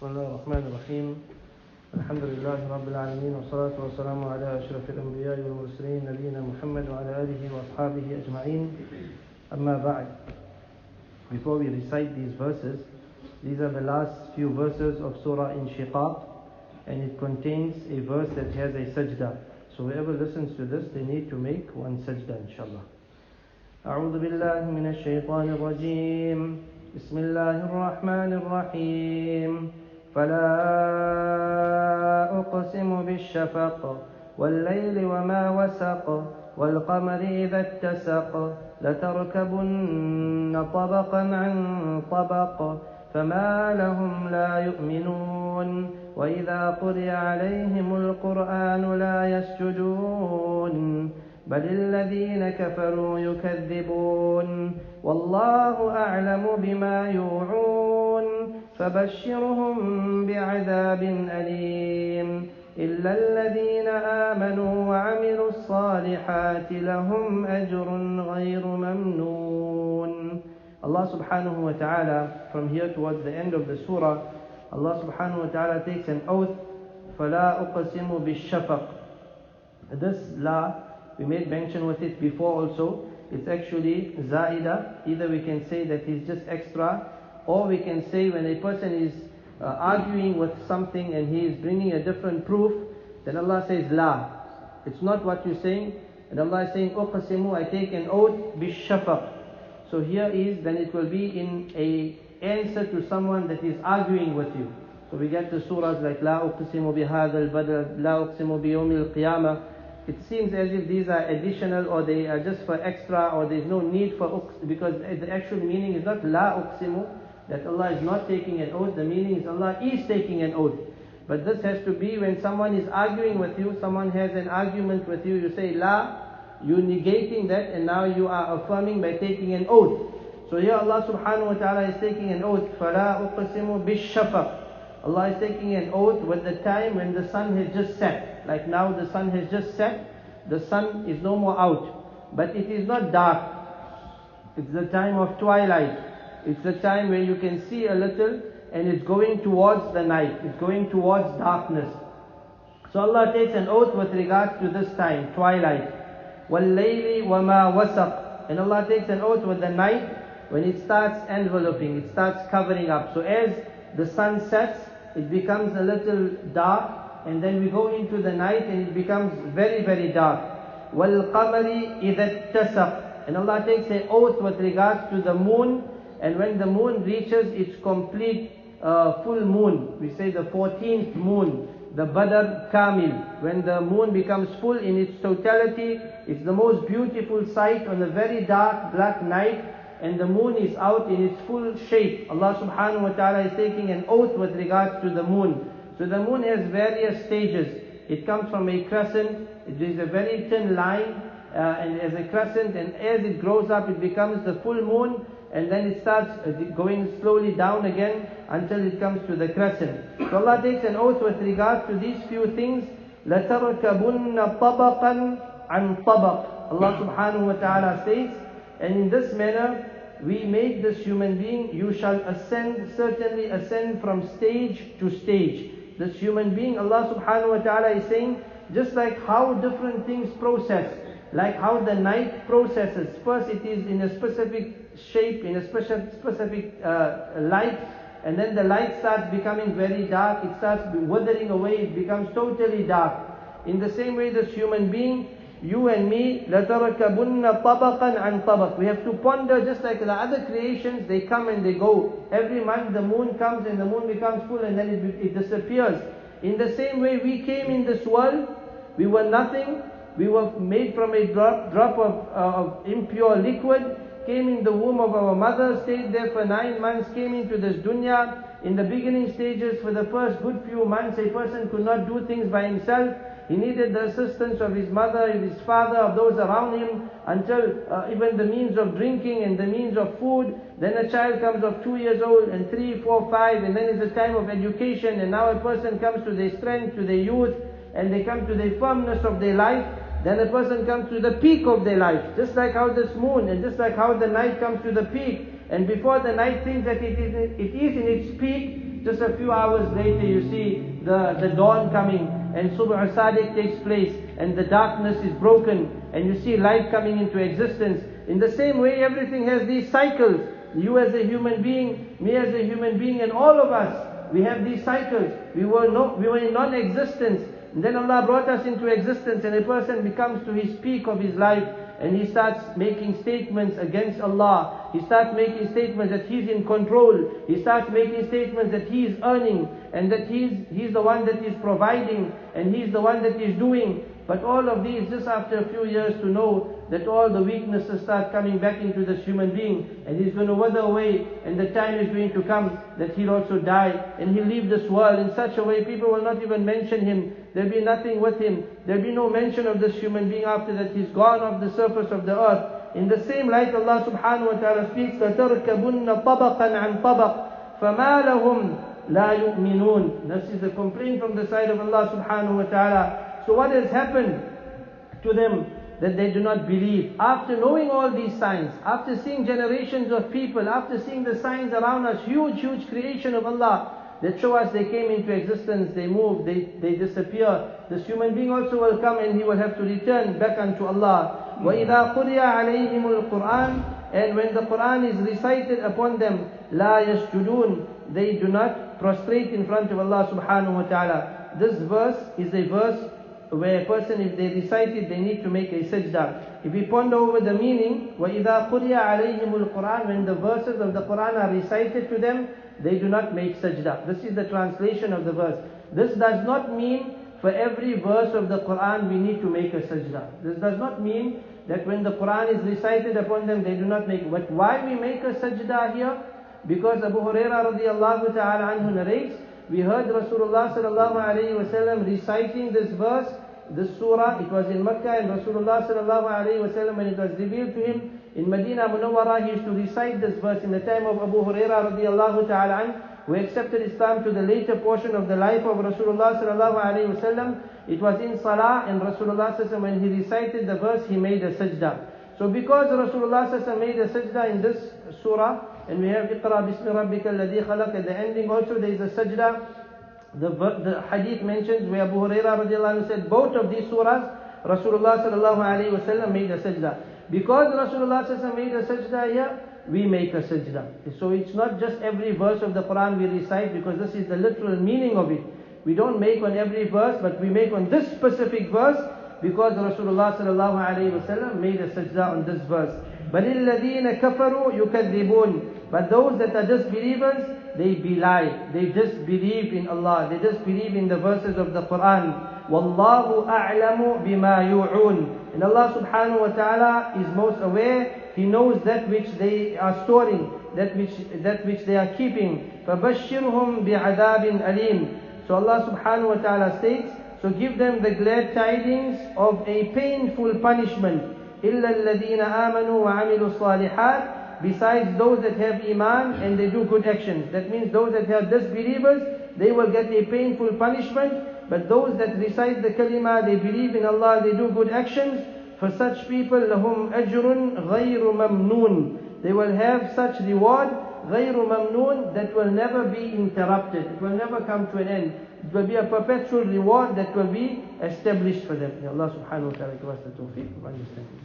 بسم الله الرحمن الرحيم الحمد لله رب العالمين والصلاة والسلام على أشرف الأنبياء والمرسلين نبينا محمد وعلى آله وأصحابه أجمعين أما بعد. Before we recite these verses, these are the last few verses of Surah Inshiqaq, and it contains a verse that has a sajda. So whoever listens to this, they need to make one sajda inshallah. أعوذ بالله من الشيطان الرجيم بسم الله الرحمن الرحيم فلا أقسم بالشفق والليل وما وسق والقمر إذا اتسق لتركبن طبقا عن طبق فما لهم لا يؤمنون وإذا قرئ عليهم القرآن لا يسجدون بل الذين كفروا يكذبون والله أعلم بما يوعون فبشرهم بعذاب أليم إلا الذين آمنوا وعملوا الصالحات لهم أجر غير ممنون. Allah subhanahu wa ta'ala, from here towards the end of the surah, Allah subhanahu wa ta'ala takes an oath, فَلَا أُقْسِمُ بِالشَّفَقِ. This la, we made mention with it before also, it's actually zaida. Either we can say that he's just extra, or we can say when a person is arguing with something and he is bringing a different proof, then Allah says la. It's not what you're saying. And Allah is saying, uqsimu, I take an oath, bishafaq. So here is, then it will be in a answer to someone that is arguing with you. So we get the surahs like La uqsimu bihadha al-badr, La uqsimu biyawmi al-qiyamah. It seems as if these are additional, or they are just for extra, or there's no need for because the actual meaning is not La uqsimu, that Allah is not taking an oath. The meaning is Allah is taking an oath. But this has to be when someone is arguing with you, someone has an argument with you, you say La, you're negating that, and now you are affirming by taking an oath. So here Allah subhanahu wa ta'ala is taking an oath, فَلَا أُقْسِمُ بِالشَّفَقِ. Allah is taking an oath with the time when the sun has just set. Like now the sun has just set, the sun is no more out. But it is not dark. It's the time of twilight. It's the time where you can see a little, and it's going towards the night. It's going towards darkness. So Allah takes an oath with regards to this time, twilight. وَاللَّيْلِ وَمَا وَسَقْ. And Allah takes an oath with the night when it starts enveloping, it starts covering up. So as the sun sets, it becomes a little dark, and then we go into the night and it becomes very, very dark. وَالْقَمَرِ إِذَا اتَّسَقْ. And Allah takes an oath with regards to the moon, and when the moon reaches its complete full moon, we say the 14th moon, the Badr Kamil, when the moon becomes full in its totality, it's the most beautiful sight on a very dark black night, and the moon is out in its full shape. Allah subhanahu wa ta'ala is taking an oath with regards to the moon. So the moon has various stages. It comes from a crescent, it is a very thin line, and as a crescent, and as it grows up, it becomes the full moon, and then it starts going slowly down again until it comes to the crescent. So Allah takes an oath with regards to these few things. لَتَرْكَبُنَّ طَبَقًا عَنْ طَبَقٍ. Allah subhanahu wa ta'ala says, and in this manner we make this human being, you shall ascend, certainly ascend from stage to stage. This human being, Allah subhanahu wa ta'ala is saying, just like how different things process, like how the night processes. First it is in a specific shape, in a specific light, and then the light starts becoming very dark, it starts withering away, it becomes totally dark. In the same way, this human being, you and me, لَتَرَكَبُنَّ طَبَقًا عَنْ طَبَقٍ. We have to ponder, just like the other creations, they come and they go. Every month the moon comes and the moon becomes full, and then it disappears. In the same way, we came in this world, we were nothing, we were made from a drop of impure liquid, came in the womb of our mother, stayed there for 9 months, came into this dunya. In the beginning stages, for the first good few months, a person could not do things by himself. He needed the assistance of his mother, of his father, of those around him, until even the means of drinking and the means of food. Then a child comes of 2 years old, and 3, 4, 5, and then is the time of education, and now a person comes to their strength, to their youth, and they come to the firmness of their life. Then a person comes to the peak of their life, just like how this moon, and just like how the night comes to the peak. And before the night thinks that it is in its peak, just a few hours later you see the dawn coming, and Subh al-Sadiq takes place, and the darkness is broken, and you see light coming into existence. In the same way, everything has these cycles. You as a human being, me as a human being, and all of us, we have these cycles. We were in non-existence, and then Allah brought us into existence, and a person becomes to his peak of his life, and he starts making statements against Allah. He starts making statements that he's in control. He starts making statements that he is earning, and that he's the one that is providing, and he's the one that is doing. But all of these, just after a few years, to know that all the weaknesses start coming back into this human being, and he's going to wither away, and the time is going to come that he'll also die, and he'll leave this world in such a way people will not even mention him. There'll be nothing with him. There'll be no mention of this human being after that he's gone off the surface of the earth. In the same light, Allah subhanahu wa ta'ala speaks, لَتَرْكَبُنَّ طَبَقًا عَنْ طَبَقٍ فَمَا لَهُمْ لَا يُؤْمِنُونَ. This is a complaint from the side of Allah subhanahu wa ta'ala. So what has happened to them? That they do not believe. After knowing all these signs, after seeing generations of people, after seeing the signs around us, huge creation of Allah, that show us they came into existence, they move, they disappear. This human being also will come, and he will have to return back unto Allah. وَإِذَا قُرِيَ عَلَيْهِمُ الْقُرْآنِ. And when the Qur'an is recited upon them, لَا يَسْجُدُونَ. They do not prostrate in front of Allah subhanahu wa ta'ala. This verse is a verse where a person, if they recite it, they need to make a sajda. If we ponder over the meaning, وَإِذَا قُرِيَ عَلَيْهِمُ الْقُرْآنِ. When the verses of the Qur'an are recited to them, they do not make sajda. This is the translation of the verse. This does not mean for every verse of the Qur'an we need to make a sajda. This does not mean that when the Qur'an is recited upon them, they do not make. But why we make a sajda here? Because Abu Hurairah radiallahu ta'ala anhu narrates, we heard Rasulullah sallallahu alayhi wa sallam reciting this verse, this surah. It was in Makkah, and Rasulullah sallallahu alayhi wa sallam, when it was revealed to him in Medina Munawwara, he used to recite this verse in the time of Abu Hurairah radiallahu ta'ala anhu, who accepted Islam to the later portion of the life of Rasulullah sallallahu alayhi wa sallam. It was in Salah, and Rasulullah sallallahu alayhi wa sallam, when he recited the verse, he made a sajda. So because Rasulullah sallallahu alayhi wa sallam made a sajda in this surah, and we have Iqra bismi rabbika alladhi khalaq, at the ending also there is a sajda. The hadith mentions where Abu Hurairah radiallahu anhu said, both of these surahs, Rasulullah sallallahu alayhi wa sallam made a sajda. Because Rasulullah sallallahu alayhi wa sallam made a sajda here, we make a sajda. So it's not just every verse of the Quran we recite, because this is the literal meaning of it. We don't make on every verse, but we make on this specific verse, because Rasulullah sallallahu alayhi wa sallam made a sajda on this verse. بَلِ الَّذِينَ كَفَرُوا يُكَذِّبُونَ. But those that are disbelievers, they belie. They just believe in Allah. They just believe in the verses of the Quran. وَاللَّهُ أَعْلَمُ بِمَا يُوعُونَ. And Allah subhanahu wa ta'ala is most aware. He knows that which they are storing, that which they are keeping. فَبَشِّرْهُمْ بِعَذَابٍ أَلِيمٍ. So Allah subhanahu wa ta'ala states, so give them the glad tidings of a painful punishment. إِلَّا الَّذِينَ آمَنُوا وَعَمِلُوا الصَّالِحَاتِ. Besides those that have iman and they do good actions. That means those that have disbelievers, they will get a painful punishment. But those that recite the kalima, they believe in Allah, they do good actions, for such people, لَهُمْ أَجْرٌ غَيْرُ مَمْنُونَ. They will have such reward, غَيْرُ مَمْنُونَ, that will never be interrupted. It will never come to an end. It will be a perpetual reward that will be established for them. May Allah subhanahu wa ta'ala give us the tawfiq of understanding.